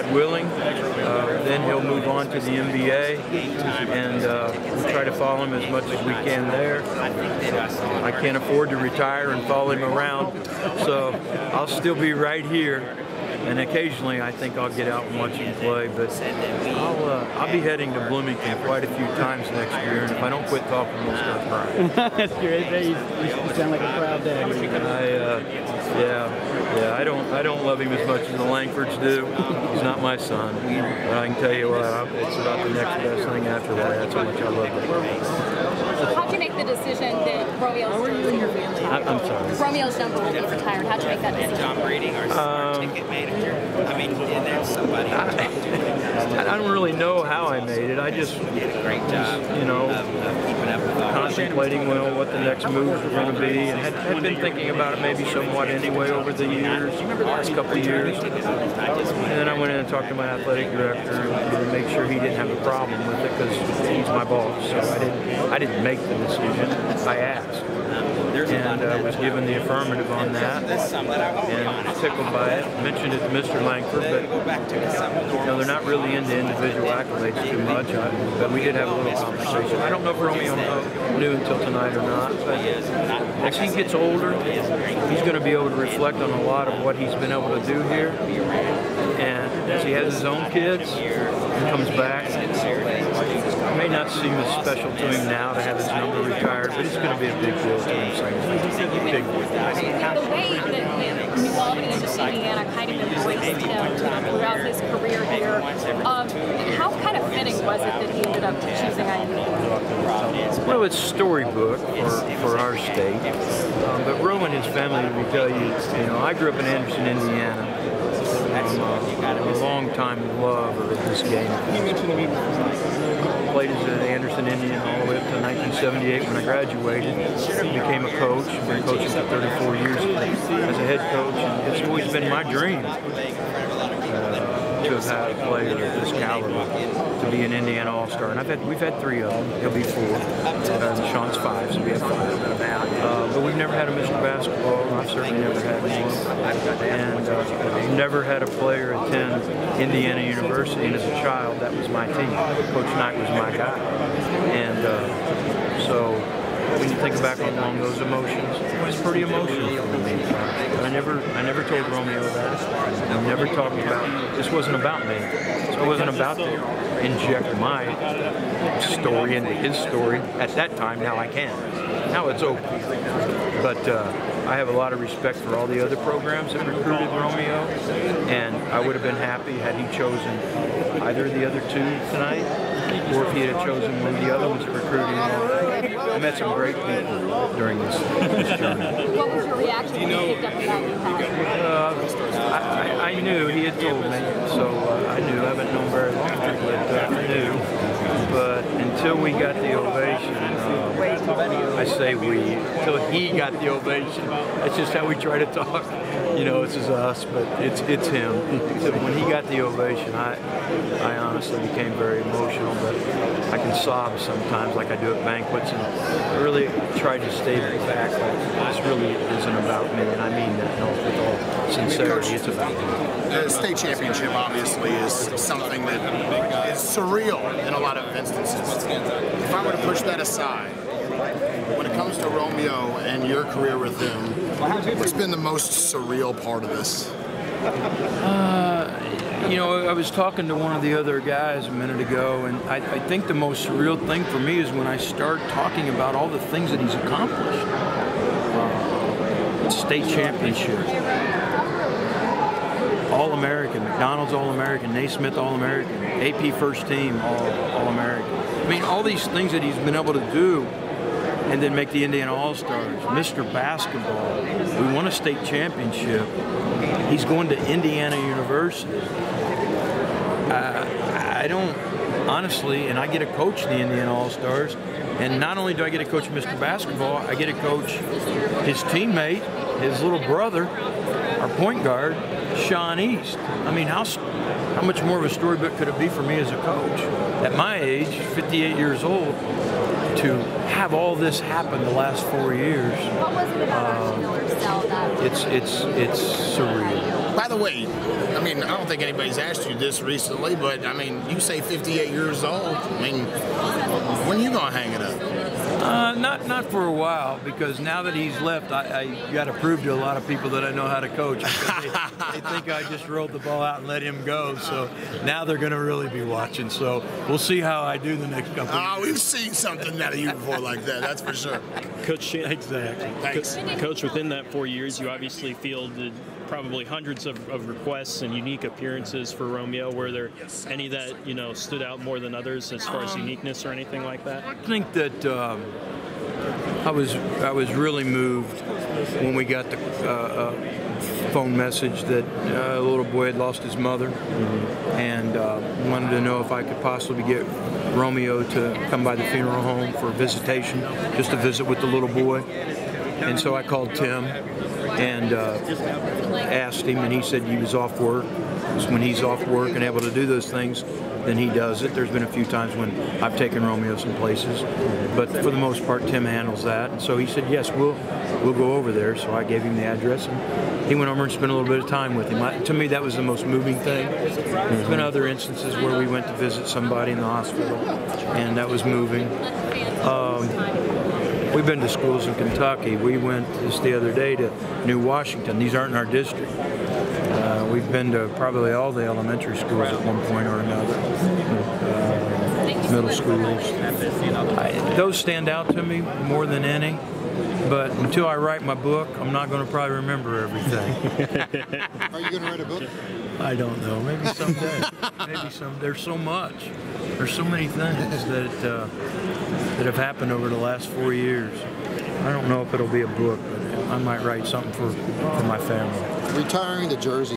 God willing. Then he'll move on to the NBA, and we'll try to follow him as much as we can there. I can't afford to retire and follow him around, so I'll still be right here. And occasionally, I think I'll get out and watch him play. But I'll be heading to Bloomington quite a few times next year. And if I don't quit talking, we'll start crying. That's great. You sound like a proud dad. Yeah. I don't love him as much as the Langfords do. He's not my son. But I can tell you what, it's about the next best thing after that. That's how much I love him. How'd you make the decision that Romeo's I'm sorry. Romeo's number will be retired? How'd you make that decision? John Brady, our ticket manager. I mean, and there's somebody. I don't really know how I made it. I just did a great job, you know, keeping up with all contemplating well what the next moves were going to be, and had been thinking about it maybe somewhat anyway over the years, the last couple of years. And then I went in and talked to my athletic director to make sure he didn't have a problem with it because he's my boss. So I didn't make the decision. I asked. And was given the affirmative on that, and tickled by it. Mentioned it to Mr. Langford, but you know, they're not really into individual accolades too much. But we did have a little conversation. I don't know if Romeo knew until tonight or not, but as he gets older, he's going to be able to reflect on a lot of what he's been able to do here. And as he has his own kids and comes back, it may not seem as special to him now to have his number retired, but it's going to be a big deal to him. Big deal. The way that New Albany and Indiana kind of embraced him throughout his career here, how kind of fitting was it that he ended up choosing IU? Well, it's storybook for our state, but Ro and his family will tell you, you know, I grew up in Anderson, Indiana. I'm a long-time lover of this game. Played as an Anderson Indian all the way up to 1978 when I graduated. Became a coach. Been coaching for 34 years as a head coach, and it's always been my dream to have had a player of this caliber to be an Indiana All-Star. And we've had 3 of them. He'll be 4. Sean's 5, so we have 5. But we've never had a Mr. Basketball. I've certainly never had one. And never had a player attend Indiana University. And as a child, that was my team. Coach Knight was my guy. And so when you think back on those emotions, it was pretty emotional for me. I never told Romeo that. I never talked about, this wasn't about me. So it wasn't about to inject my story into his story at that time. Now I can. Now it's open. But I have a lot of respect for all the other programs that recruited Romeo, and I would have been happy had he chosen either of the other 2 tonight, or if he had chosen one of the other ones to recruit him. I met some great people during this journey. What was your reaction when you picked up that? I knew, he had told me, so I knew. I haven't known very long, but I knew. But until we got the ovation, I say we, until he got the ovation, that's just how we try to talk. You know, this is us, but it's him. So when he got the ovation, I honestly became very emotional, but I can sob sometimes like I do at banquets, and I really tried to stay back. Like, this really isn't about me, and I mean that with all sincerity. It's about me. The state championship obviously is something that is surreal in a lot of instances. If I were to push that aside, when it comes to Romeo and your career with him, what's been the most surreal part of this? You know, I was talking to one of the other guys a minute ago, and I think the most surreal thing for me is when I start talking about all the things that he's accomplished. State championship, All-American, McDonald's All-American, Naismith All-American, AP first team All-American. I mean, all these things that he's been able to do, and then make the Indiana All-Stars, Mr. Basketball. We won a state championship. He's going to Indiana University. I don't, honestly, and I get to coach the Indiana All-Stars, and not only do I get to coach Mr. Basketball, I get to coach his teammate, his little brother, our point guard, Sean East. I mean, how much more of a storybook could it be for me as a coach? At my age, 58 years old, to have all this happen the last 4 years. What was it about Archie Miller's cell that? It's surreal. By the way, I mean, I don't think anybody's asked you this recently, but I mean, you say 58 years old. I mean, when are you gonna hang it up? Not for a while, because now that he's left, I got to prove to a lot of people that I know how to coach. They think I just rolled the ball out and let him go. So now they're going to really be watching. So we'll see how I do the next couple of years. We've seen something out of you before like that, that's for sure. Coach Shannon, Exactly. Thanks. Coach, within that 4 years, you obviously fielded probably hundreds of requests and unique appearances for Romeo. Were there any that, you know, stood out more than others as far as uniqueness or anything like that? I think that I was really moved when we got the phone message that a little boy had lost his mother, and wanted to know if I could possibly get Romeo to come by the funeral home for a visitation, just to visit with the little boy. And so I called Tim and asked him, and he said he was off work. When he's off work and able to do those things, then he does it. There's been a few times when I've taken Romeo some places, but for the most part, Tim handles that. And so he said, yes, we'll go over there. So I gave him the address, and he went over and spent a little bit of time with him. To me, that was the most moving thing. There's been other instances where we went to visit somebody in the hospital, and that was moving. We've been to schools in Kentucky. We went just the other day to New Washington. These aren't in our district. We've been to probably all the elementary schools at one point or another, middle schools. Those stand out to me more than any, but until I write my book, I'm not going to probably remember everything. Are you going to write a book? I don't know. Maybe someday. There's so much. There's so many things that have happened over the last 4 years. I don't know if it'll be a book, but I might write something for my family. Retiring the jersey